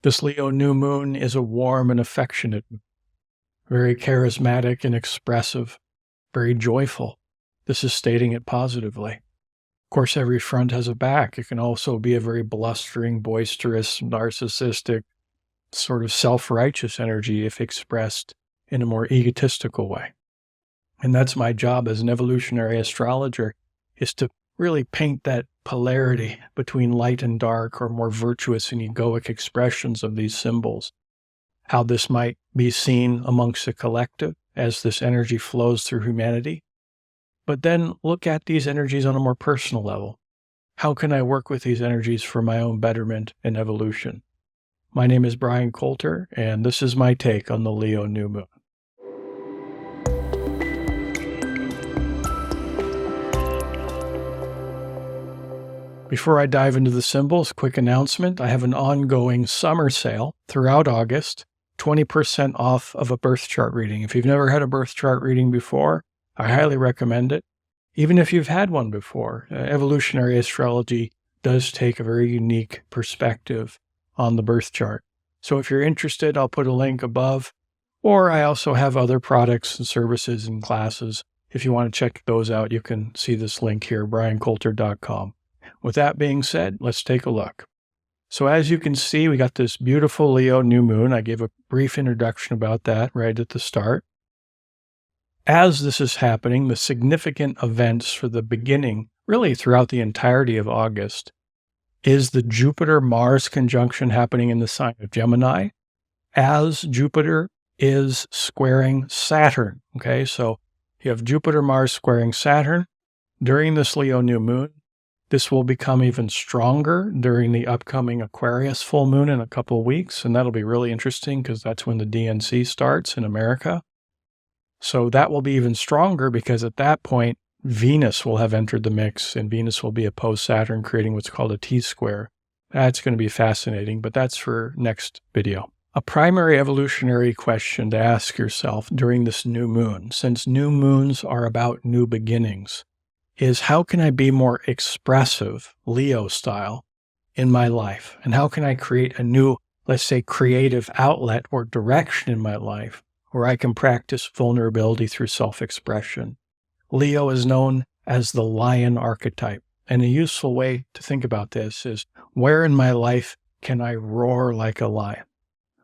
This Leo new moon is a warm and affectionate moon, very charismatic and expressive, very joyful. This is stating it positively. Of course, every front has a back. It can also be a very blustering, boisterous, narcissistic, sort of self-righteous energy if expressed in a more egotistical way. And that's my job as an evolutionary astrologer, is to really paint that polarity between light and dark, or more virtuous and egoic expressions of these symbols. How this might be seen amongst the collective as this energy flows through humanity. But then look at these energies on a more personal level. How can I work with these energies for my own betterment and evolution? My name is Bryan Colter, and this is my take on the Leo new moon. Before I dive into the symbols, quick announcement. I have an ongoing summer sale throughout August, 20% off of a birth chart reading. If you've never had a birth chart reading before, I highly recommend it. Even if you've had one before, evolutionary astrology does take a very unique perspective on the birth chart. So if you're interested, I'll put a link above, or I also have other products and services and classes. If you want to check those out, you can see this link here, bryancolter.com. With that being said, let's take a look. So as you can see, we got this beautiful Leo new moon. I gave a brief introduction about that right at the start. As this is happening, the significant events for the beginning, really throughout the entirety of August, is the Jupiter-Mars conjunction happening in the sign of Gemini, as Jupiter is squaring Saturn. Okay, so you have Jupiter-Mars squaring Saturn during this Leo new moon. This will become even stronger during the upcoming Aquarius full moon in a couple of weeks, and that'll be really interesting because that's when the DNC starts in America. So that will be even stronger because at that point, Venus will have entered the mix, and Venus will be opposed Saturn, creating what's called a T-square. That's going to be fascinating, but that's for next video. A primary evolutionary question to ask yourself during this new moon, since new moons are about new beginnings, is how can I be more expressive, Leo style, in my life? And how can I create a new, let's say, creative outlet or direction in my life where I can practice vulnerability through self-expression? Leo is known as the lion archetype. And a useful way to think about this is, where in my life can I roar like a lion?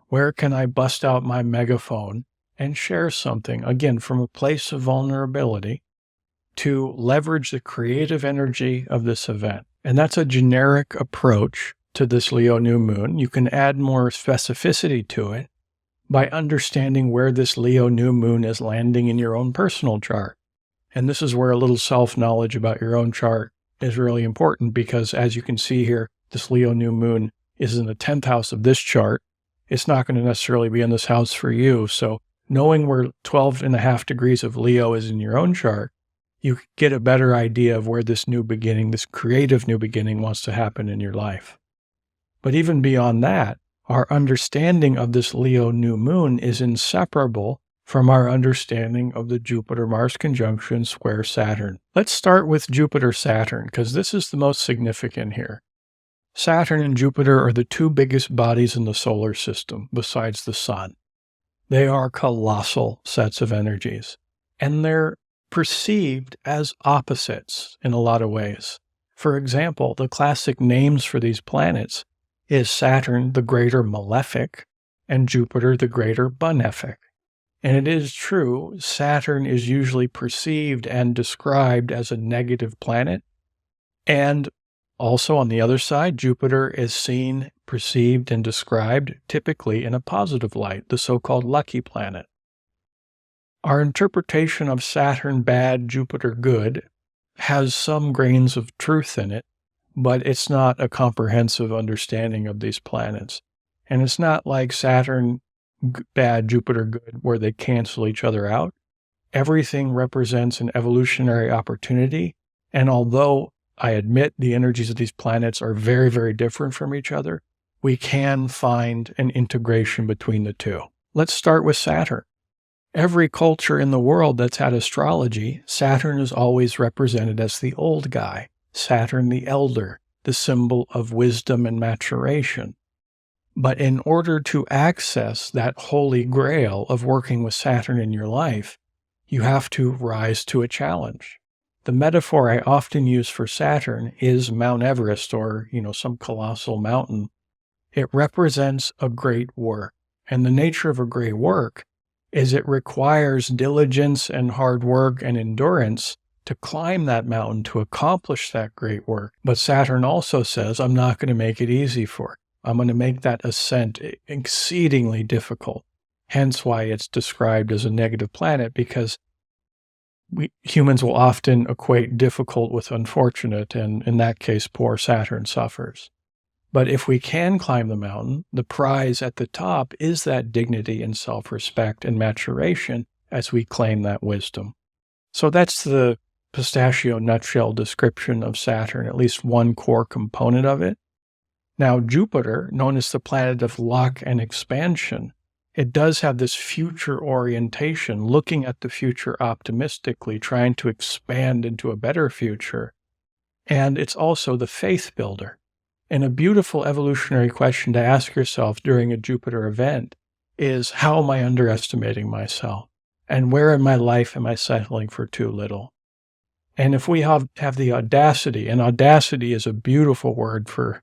Where can I bust out my megaphone and share something, again, from a place of vulnerability, to leverage the creative energy of this event? And that's a generic approach to this Leo new moon. You can add more specificity to it by understanding where this Leo new moon is landing in your own personal chart. And this is where a little self-knowledge about your own chart is really important, because as you can see here, this Leo new moon is in the 10th house of this chart. It's not going to necessarily be in this house for you. So knowing where 12.5 degrees of Leo is in your own chart, you get a better idea of where this new beginning, this creative new beginning, wants to happen in your life. But even beyond that, our understanding of this Leo new moon is inseparable from our understanding of the Jupiter-Mars conjunction square Saturn. Let's start with Jupiter-Saturn, because this is the most significant here. Saturn and Jupiter are the two biggest bodies in the solar system, besides the sun. They are colossal sets of energies, and they're perceived as opposites in a lot of ways. For example, the classic names for these planets is Saturn, the greater malefic, and Jupiter, the greater benefic. And it is true, Saturn is usually perceived and described as a negative planet. And also on the other side, Jupiter is seen, perceived, and described typically in a positive light, the so-called lucky planet. Our interpretation of Saturn bad, Jupiter good has some grains of truth in it, but it's not a comprehensive understanding of these planets. And it's not like Saturn bad, Jupiter good, where they cancel each other out. Everything represents an evolutionary opportunity. And although I admit the energies of these planets are very, very different from each other, we can find an integration between the two. Let's start with Saturn. Every culture in the world that's had astrology, Saturn is always represented as the old guy, Saturn the elder, the symbol of wisdom and maturation. But in order to access that holy grail of working with Saturn in your life, you have to rise to a challenge. The metaphor I often use for Saturn is Mount Everest or, some colossal mountain. It represents a great work. And the nature of a great work is it requires diligence and hard work and endurance to climb that mountain to accomplish that great work. But Saturn also says, I'm not going to make it easy for you. I'm going to make that ascent exceedingly difficult. Hence why it's described as a negative planet, because humans will often equate difficult with unfortunate, and in that case, poor Saturn suffers. But if we can climb the mountain, the prize at the top is that dignity and self-respect and maturation as we claim that wisdom. So that's the pistachio nutshell description of Saturn, at least one core component of it. Now, Jupiter, known as the planet of luck and expansion, it does have this future orientation, looking at the future optimistically, trying to expand into a better future. And it's also the faith builder. And a beautiful evolutionary question to ask yourself during a Jupiter event is, how am I underestimating myself? And where in my life am I settling for too little? And if we have the audacity, and audacity is a beautiful word for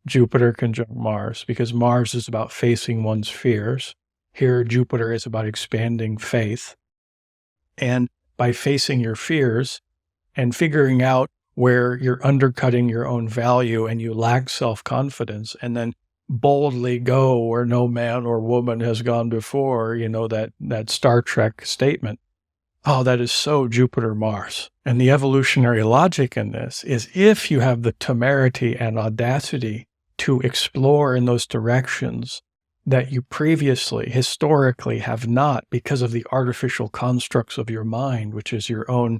Jupiter conjunct Mars, because Mars is about facing one's fears. Here, Jupiter is about expanding faith. And by facing your fears and figuring out where you're undercutting your own value and you lack self-confidence, and then boldly go where no man or woman has gone before, that Star Trek statement. Oh, that is so Jupiter-Mars. And the evolutionary logic in this is, if you have the temerity and audacity to explore in those directions that you previously, historically, have not, because of the artificial constructs of your mind, which is your own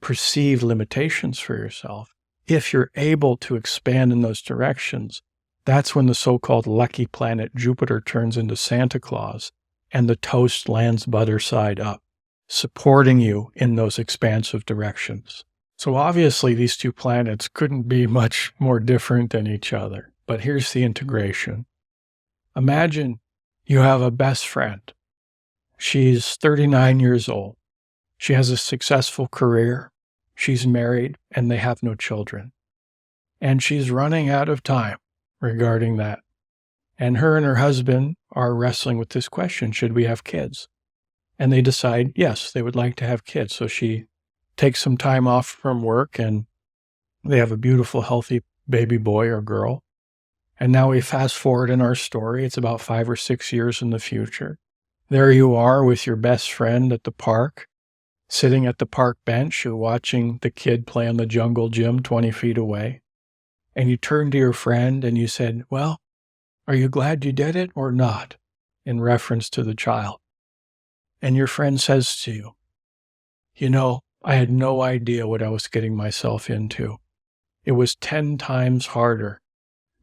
perceived limitations for yourself, if you're able to expand in those directions, that's when the so-called lucky planet Jupiter turns into Santa Claus and the toast lands butter side up, supporting you in those expansive directions. So obviously these two planets couldn't be much more different than each other, but here's the integration. Imagine you have a best friend. She's 39 years old. She has a successful career. She's married and they have no children. And she's running out of time regarding that. And her husband are wrestling with this question, should we have kids? And they decide, yes, they would like to have kids. So she takes some time off from work and they have a beautiful, healthy baby boy or girl. And now we fast forward in our story. It's about 5 or 6 years in the future. There you are with your best friend at the park, sitting at the park bench. You're watching the kid play on the jungle gym 20 feet away. And you turn to your friend and you said, well, are you glad you did it or not? In reference to the child. And your friend says to you, I had no idea what I was getting myself into. It was 10 times harder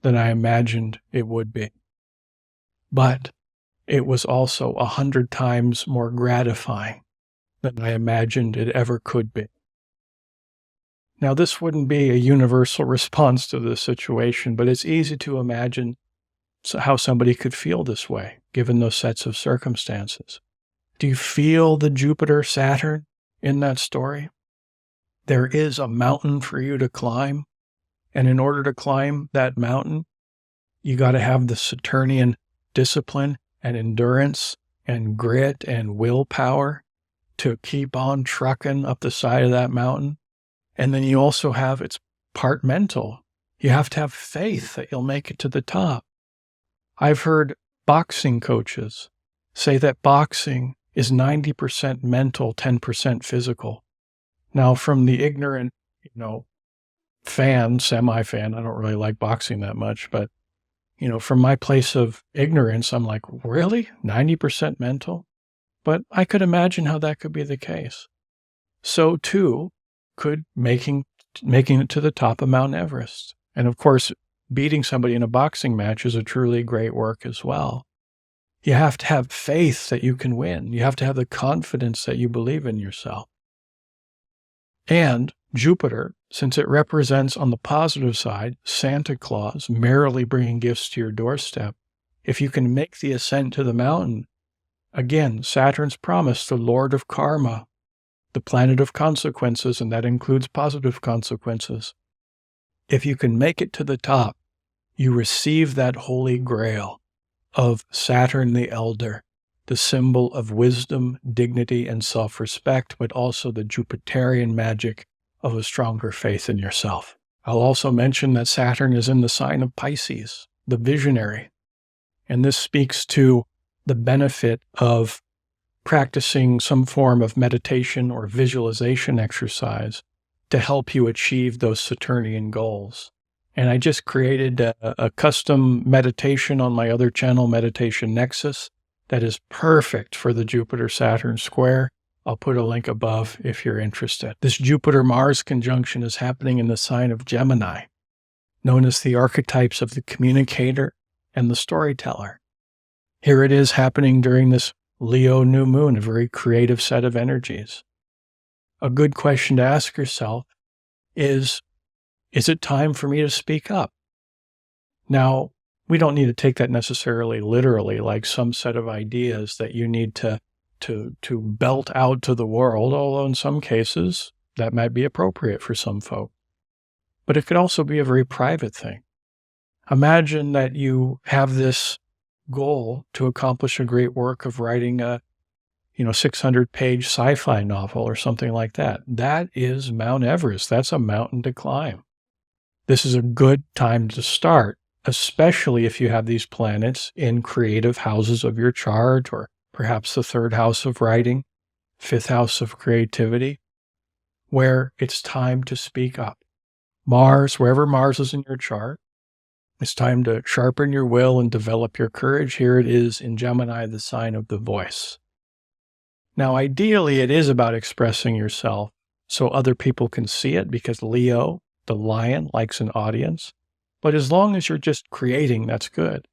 than I imagined it would be. But it was also 100 times more gratifying than I imagined it ever could be. Now, this wouldn't be a universal response to this situation, but it's easy to imagine how somebody could feel this way, given those sets of circumstances. Do you feel the Jupiter-Saturn in that story? There is a mountain for you to climb, and in order to climb that mountain, you got to have the Saturnian discipline and endurance and grit and willpower to keep on trucking up the side of that mountain. And then you also have, it's part mental. You have to have faith that you'll make it to the top. I've heard boxing coaches say that boxing is 90% mental, 10% physical. Now, from the ignorant, semi-fan, I don't really like boxing that much, but, from my place of ignorance, I'm like, really? 90% mental? But I could imagine how that could be the case. So, too, could making it to the top of Mount Everest. And, of course, beating somebody in a boxing match is a truly great work as well. You have to have faith that you can win. You have to have the confidence that you believe in yourself. And Jupiter, since it represents on the positive side Santa Claus merrily bringing gifts to your doorstep, if you can make the ascent to the mountain, again, Saturn's promise, the Lord of Karma, the planet of consequences, and that includes positive consequences. If you can make it to the top, you receive that holy grail of Saturn the Elder, the symbol of wisdom, dignity, and self-respect, but also the Jupiterian magic of a stronger faith in yourself. I'll also mention that Saturn is in the sign of Pisces, the visionary. And this speaks to the benefit of practicing some form of meditation or visualization exercise to help you achieve those Saturnian goals. And I just created a custom meditation on my other channel, Meditation Nexus, that is perfect for the Jupiter-Saturn square. I'll put a link above if you're interested. This Jupiter-Mars conjunction is happening in the sign of Gemini, known as the archetypes of the communicator and the storyteller. Here it is happening during this Leo new moon, a very creative set of energies. A good question to ask yourself is it time for me to speak up? Now, we don't need to take that necessarily literally, like some set of ideas that you need to belt out to the world, although in some cases that might be appropriate for some folk. But it could also be a very private thing. Imagine that you have this goal to accomplish a great work of writing a 600-page sci-fi novel or something like that. That is Mount Everest. That's a mountain to climb. This is a good time to start, especially if you have these planets in creative houses of your chart, or perhaps the third house of writing, fifth house of creativity, where it's time to speak up. Mars, wherever Mars is in your chart, it's time to sharpen your will and develop your courage. Here it is in Gemini, the sign of the voice. Now, ideally, it is about expressing yourself so other people can see it, because Leo, the lion, likes an audience. But as long as you're just creating, that's good.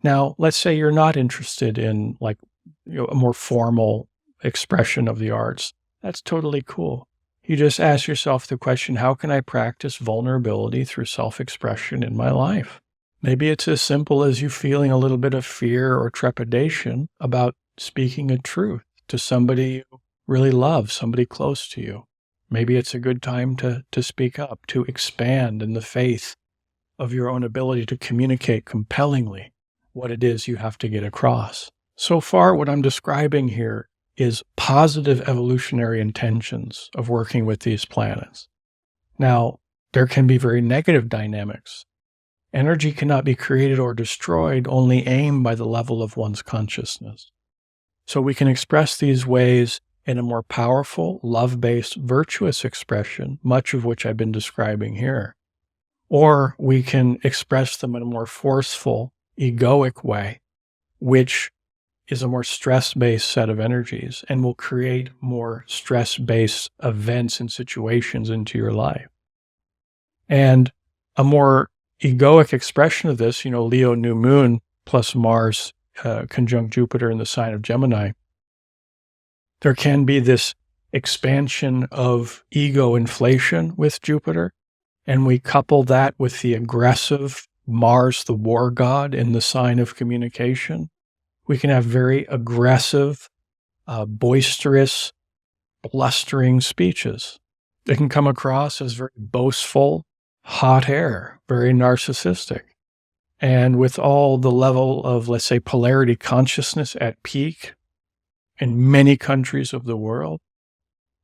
Now, let's say you're not interested in a more formal expression of the arts. That's totally cool. You just ask yourself the question, how can I practice vulnerability through self-expression in my life? Maybe it's as simple as you feeling a little bit of fear or trepidation about speaking a truth to somebody you really love, somebody close to you. Maybe it's a good time to speak up, to expand in the faith of your own ability to communicate compellingly what it is you have to get across. So far, what I'm describing here is positive evolutionary intentions of working with these planets. Now, there can be very negative dynamics. Energy cannot be created or destroyed, only aimed by the level of one's consciousness. So we can express these ways in a more powerful, love-based, virtuous expression, much of which I've been describing here. Or we can express them in a more forceful, egoic way, which is a more stress-based set of energies and will create more stress-based events and situations into your life. And a more egoic expression of this, Leo new moon plus Mars conjunct Jupiter in the sign of Gemini, there can be this expansion of ego inflation with Jupiter, and we couple that with the aggressive Mars, the war god, in the sign of communication. We can have very aggressive, boisterous, blustering speeches. They can come across as very boastful, hot air, very narcissistic. And with all the level of, let's say, polarity consciousness at peak in many countries of the world,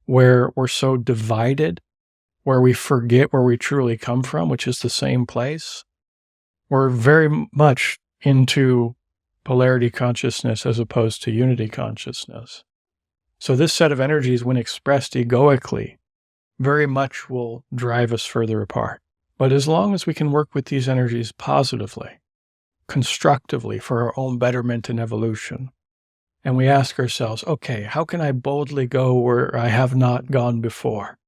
where we're so divided, where we forget where we truly come from, which is the same place, we're very much into polarity consciousness as opposed to unity consciousness. So this set of energies, when expressed egoically, very much will drive us further apart. But as long as we can work with these energies positively, constructively for our own betterment and evolution, and we ask ourselves, okay, how can I boldly go where I have not gone before?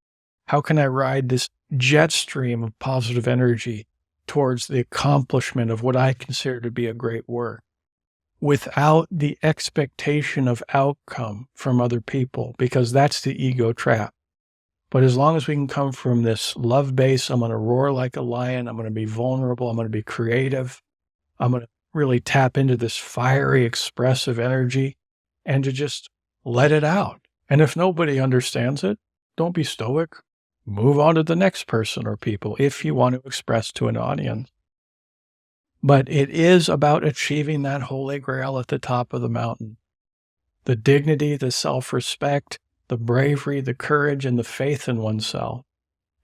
How can I ride this jet stream of positive energy towards the accomplishment of what I consider to be a great work, without the expectation of outcome from other people, because that's the ego trap. But as long as we can come from this love base, I'm going to roar like a lion, I'm going to be vulnerable, I'm going to be creative, I'm going to really tap into this fiery, expressive energy and to just let it out. And if nobody understands it, don't be stoic. Move on to the next person or people if you want to express to an audience. But it is about achieving that holy grail at the top of the mountain. The dignity, the self-respect, the bravery, the courage, and the faith in oneself.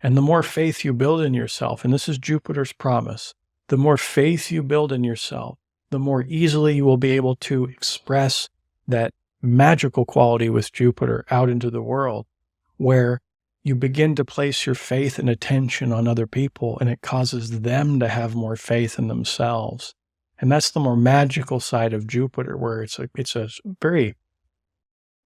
And the more faith you build in yourself, and this is Jupiter's promise, the more faith you build in yourself, the more easily you will be able to express that magical quality with Jupiter out into the world, where you begin to place your faith and attention on other people, and it causes them to have more faith in themselves. And that's the more magical side of Jupiter, where it's a very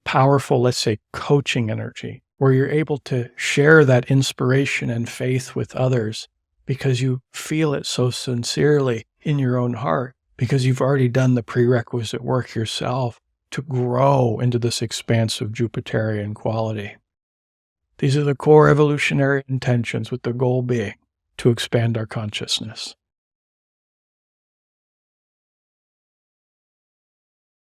powerful, let's say, coaching energy, where you're able to share that inspiration and faith with others because you feel it so sincerely in your own heart, because you've already done the prerequisite work yourself to grow into this expansive Jupiterian quality. These are the core evolutionary intentions, with the goal being to expand our consciousness.